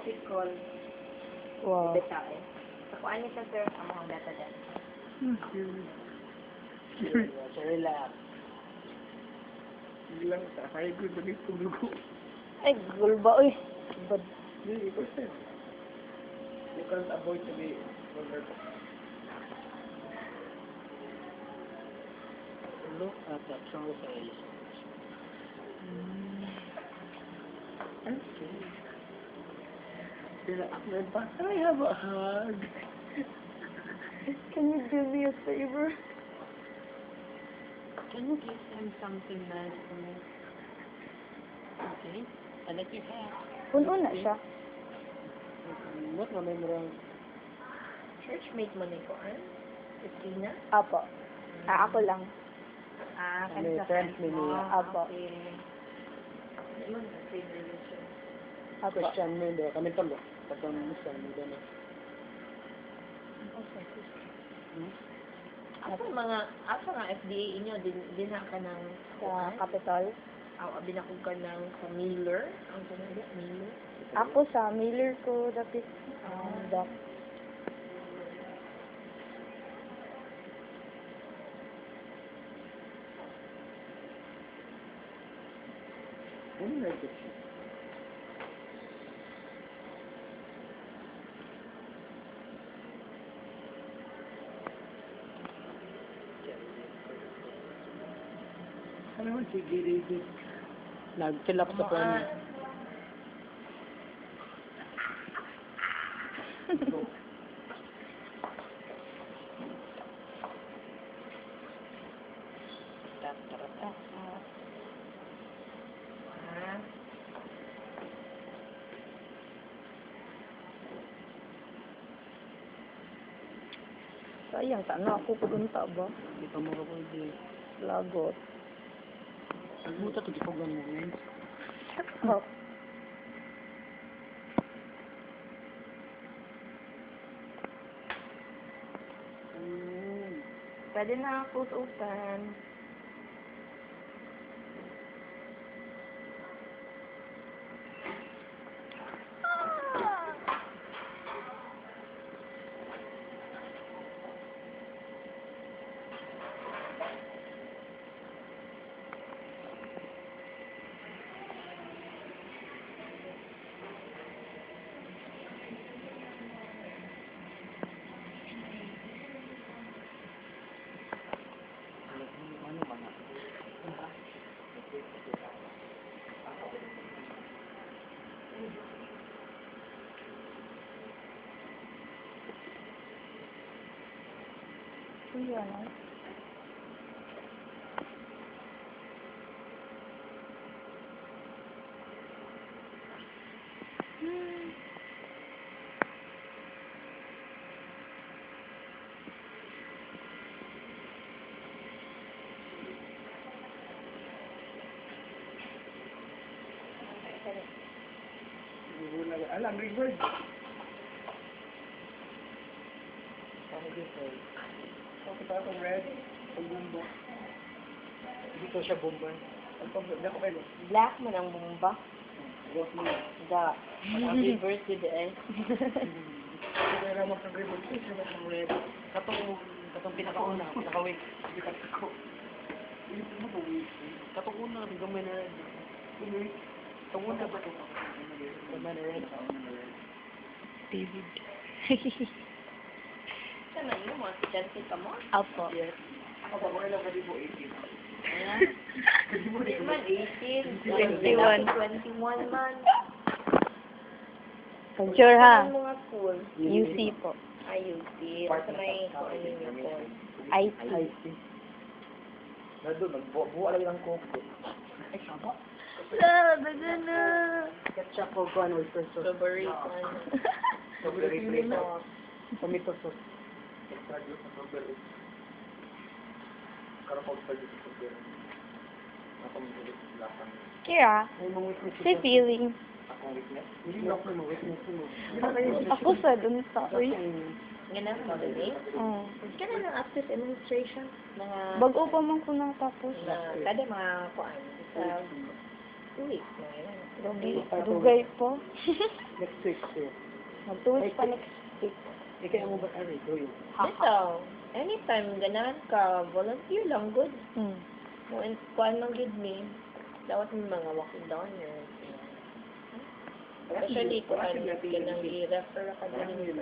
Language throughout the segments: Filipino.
Sikol. Wow. Betae. Sa kuan ni sir, amo ang data data. So, relax. Bilang sa high good na ito dugo. Ay, gulba, uy. Bad. Hindi, percent. You can't avoid to be vulgar. Look at the true face. Okay. Relax na ba? Can I have a hug? Can you do me a favor? Can you give them something nice to me? Okay. I like your hat. Puno na siya. What na may marang? Church mate mo ni kuan? Christina? Apo. Ako lang. Ah, May kansa friends ni Mia. Apo. Okay. Hindi mo na same religion. Apo. Christian mo yun. Kami talo. Katang Muslim mo doon. Asa mga FDA inyo din na ka ng Sa Capitol. binakog ka ng sa Miller, ang tunay Miller. Ako sa Miller ko dapit. Doc. Ano na ito? Ano man si David? Nag-fill up sa phone. Sayang, sana ako pupunta ba? Hindi pa makapag-di. Lagot. Ang buta ito, ipag mo ngayon. Oh. Pwede na ako utan. Ano man na? Kuya na. Alam, Rickford. Ako dito. Ako pa itong red. Ang bumbo. Dito siya bumbo. Ang pag ako kayo. Black mo ng bumba. Buwas mo yan. Da. Happy birthday eh. Kaya naman sa Rickford. Siya na sa red. Katong pinakauna. Pinaka-wig. Hindi ka ako. Hindi mo ito wig. Katong una. Hindi gamay na red. Katong una ba ito? Gamay na red. David. Sana yun mo, estudyante ka mo? Apo. Yes. Ako pa, kung ilang kalibo 18. Ayan. Hindi man 18. 21. 21 man. Sure ha? Ano mga school? UC po. IUC. Sa may kung ano yung course. IT. Nandun, nagbuo lang ng coke. Ay, saba. Baga na. Ketchup o kuhan o oyster sauce. Strawberry one. Strawberry sauce. Tomato sauce. Kira, May mga witness si feeling. Akong witness? Hindi ako mo witness mo. Ako sa dun sa, uy. Ganun mo, Dali? Ka na ng access administration? Mga Bago pa man ko natapos. na kada mga kuan sa 2 weeks na yan. Dugay po. Next week, sir. Mag-2 weeks pa next week. Kaya mo ba, Ari, go yun. Dito, anytime ganahan ka, volunteer lang, good. Kuan man gid me. Dapat may mga walking donors. Especially kung ganang i-refer ka din.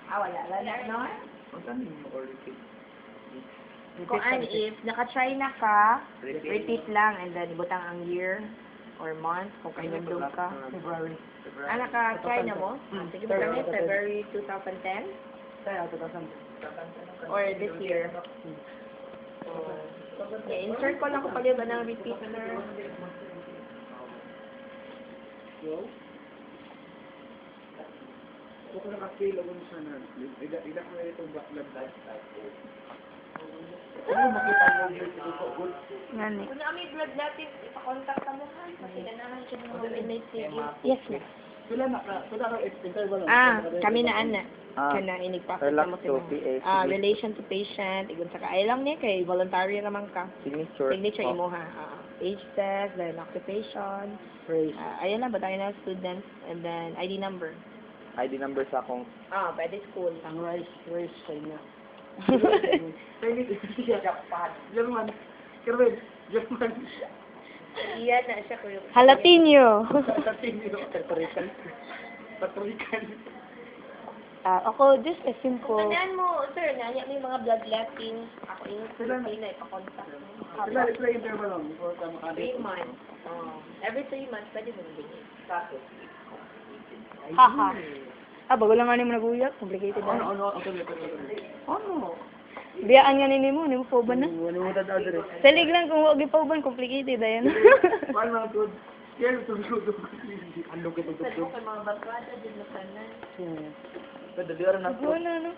Wala, no? Kung if naka-try na ka, repeat lang and then ibutang ang year or month kung kainandong ka. February. Naka-try na mo? Sige ba kami, February 2010? Kaya, 2000. Or this year? Insert ko lang ko pala ba ng repeater. Yo? Kung ko nakapila ko sa na, ida ko na itong blood type. Ano makita mo dito ko good? Ngani. Kung na may blood natin, ipakontak ka mo ha. Kasi ganahan siya ng mga NICG. Yes, ma'am. Sila ka interval lang. Kami na ana. Kana inigpakita mo sa relation to patient, igun sa kaay lang niya kay voluntary naman ka. Signature imo ha. Age test, then occupation. Praise. Ayan na ba tayo na students and then ID number. ID number sa akong Pwede school. Ang rice sa inyo. German. Kerwin. German. Iyan na siya ko yung Jalapeno. Patrikan. Ako, just a simple. Tandaan mo, sir, nanya may mga bloodletting. Ako yung Filipina, ipakontak mo. Sila interval lang. Before ka 3 months. Every 3 months, pwede mo nabigay. Haha. Bago lang nga mo naguyag. Complicated na. Ano? Biyaan nga nini mo pauban na. Ano mo tataw dire? Salig lang kung wag pauban, complicated ayan. Paano to? Kaya ito ano ka Sa kay mga barkada, din na kanan. Pwede di oras na po. Wala no.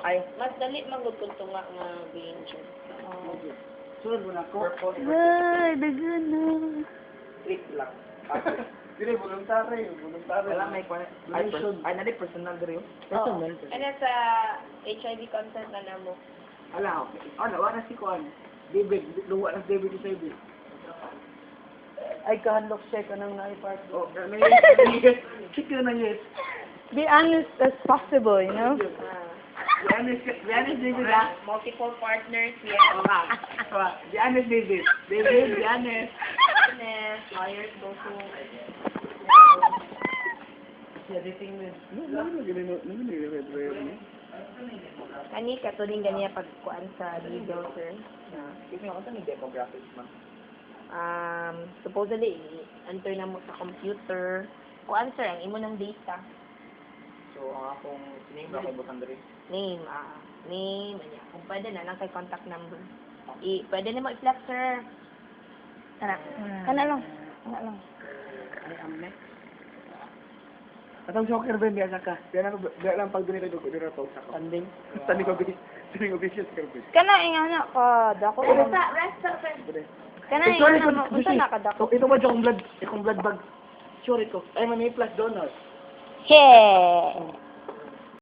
Ay, Mas dali mangod kung tunga nga be-injured. Sunod mo na ako. Ay, dagan na. trick lang. Dire voluntary. Wala may kwan. Ay, nadi personal dire yun. Personal. Ano sa HIV consent na na mo? Ala, wala si Kwan. David, luwa na David sa David. Ay, kahandok siya ka nang naipart. Oh, may check na yes. Be honest as possible, you know? Be honest, David, ah. Multiple partners, yes. Be honest, David. David, be honest. Honest, lawyers go to... Kani ka to din ganiya pagkuan sa legal, sir. Sige nga, kung demographics man. Supposedly, enter na mo sa computer. Kuan, sir, ang imo ng data. So, ang akong siname na kay Butang dire. Name, name, anya. Kung pwede na lang kay contact number. Pwede na mo i-flex, sir. Kana. Kana lang. Kana lang. Ay, amme. Atong soccer ben biasa ka. Biya lang pag dinito ko dira to sa standing. Standing official soccer ben. Kana ingana ka dako. Rest, sir. Kana Sorry ingana ko. mo unsa na ka dako. Ito ba yung blood bag? Sorry ko. Ay man may plus donors. He.